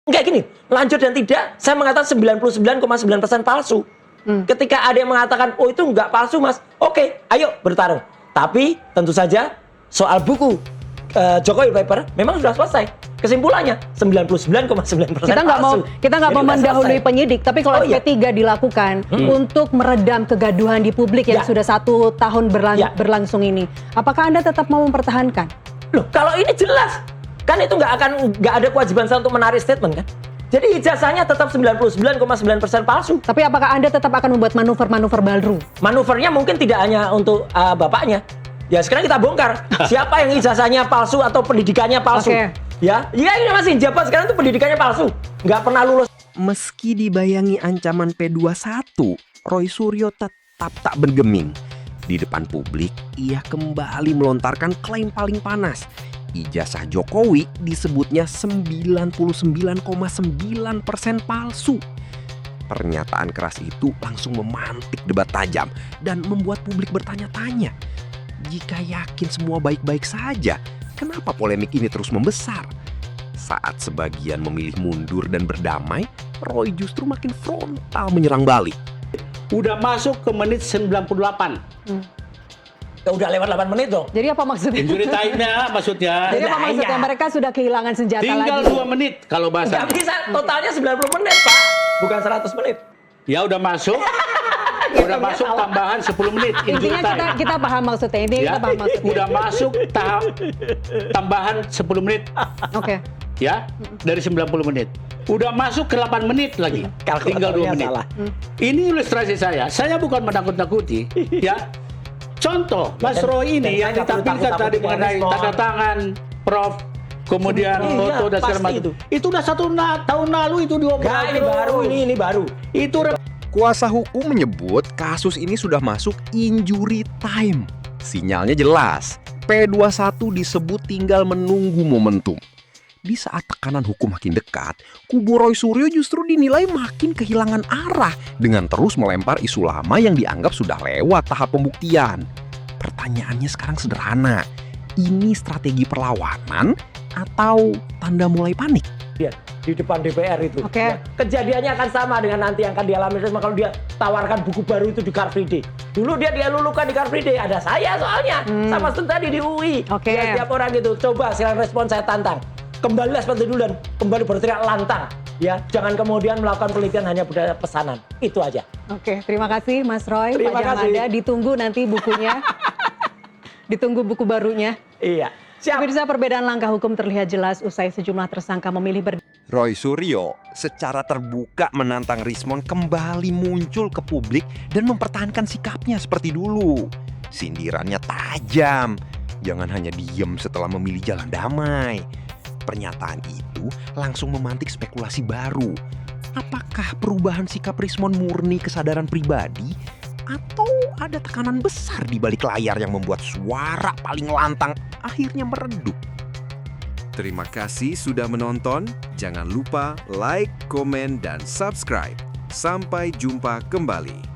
Enggak gini, lanjut dan tidak, saya mengatakan 99,9% palsu. Ketika ada yang mengatakan, oh itu enggak palsu mas, oke, ayo bertarung. Tapi tentu saja soal buku Jokowi Paper memang sudah selesai. Kesimpulannya 99,9% palsu. Kita nggak mau mendahului penyidik, tapi kalau SP3 dilakukan untuk meredam kegaduhan di publik yang sudah 1 tahun berlangsung ini, apakah Anda tetap mau mempertahankan? Loh, kalau ini jelas, kan itu nggak ada kewajiban saya untuk menarik statement kan? Jadi ijazahnya tetap 99,9% palsu. Tapi apakah Anda tetap akan membuat manuver-manuver baru? Manuvernya mungkin tidak hanya untuk bapaknya. Ya sekarang kita bongkar siapa yang ijazahnya palsu atau pendidikannya palsu. Ya ini masih jabat sekarang tuh pendidikannya palsu, nggak pernah lulus. Meski dibayangi ancaman P21, Roy Suryo tetap tak bergeming. Di depan publik, ia kembali melontarkan klaim paling panas. Ijazah Jokowi disebutnya 99,9% palsu. Pernyataan keras itu langsung memantik debat tajam dan membuat publik bertanya-tanya. Jika yakin semua baik-baik saja, kenapa polemik ini terus membesar? Saat sebagian memilih mundur dan berdamai, Roy justru makin frontal menyerang balik. Udah masuk ke menit 98. Ya udah lewat 8 menit dong. Jadi apa maksudnya? Injury time-nya maksudnya. Jadi apa maksudnya? Mereka sudah kehilangan senjata Tinggal lagi. 2 menit kalau bahasa. Nggak bisa, totalnya 90 menit Pak, bukan 100 menit. Ya udah masuk. Udah masuk tambahan 10 menit injury Intinya time. kita paham maksudnya. Intinya Ya, kita paham maksudnya. udah masuk tahap tambahan 10 menit. Oke. Ya, dari 90 menit. Udah masuk ke 8 menit lagi. Tinggal 2 menit. Salah. Ini ilustrasi saya. Saya bukan menakut-nakuti, ya. Contoh, Mas Roy ini yang ditampilkan tadi mengenai tanda tangan Prof, kemudian foto dan segala macam. Itu udah 1 tahun lalu itu diobrol. Nah, ini baru. Itu Kuasa hukum menyebut kasus ini sudah masuk injury time. Sinyalnya jelas, P21 disebut tinggal menunggu momentum. Di saat tekanan hukum makin dekat, kubu Roy Suryo justru dinilai makin kehilangan arah dengan terus melempar isu lama yang dianggap sudah lewat tahap pembuktian. Pertanyaannya sekarang sederhana, ini strategi perlawanan atau tanda mulai panik? Ya, di depan DPR itu. Oke. Ya, kejadiannya akan sama dengan nanti yang akan dialami Risma kalau dia tawarkan buku baru itu di Car Free Day. Dulu dia lulukan di Car Free Day, ada saya soalnya sama tadi di UI. Oke. Ya, setiap orang gitu. Coba silakan respon, saya tantang. Kembalilah seperti dulu dan kembali berteriak lantang. Ya, jangan kemudian melakukan penelitian hanya berdasarkan pesanan. Itu aja. Oke, terima kasih Mas Roy, Terima Pak kasih. Jamada. Ditunggu nanti bukunya. Ditunggu buku barunya. Iya. Siap. Pemirsa, perbedaan langkah hukum terlihat jelas usai sejumlah tersangka memilih Roy Suryo secara terbuka menantang Rismon kembali muncul ke publik dan mempertahankan sikapnya seperti dulu. Sindirannya tajam, jangan hanya diem setelah memilih jalan damai. Pernyataan itu langsung memantik spekulasi baru. Apakah perubahan sikap Rismon murni kesadaran pribadi? Atau ada tekanan besar di balik layar yang membuat suara paling lantang akhirnya meredup? Terima kasih sudah menonton. Jangan lupa like, komen, dan subscribe. Sampai jumpa kembali.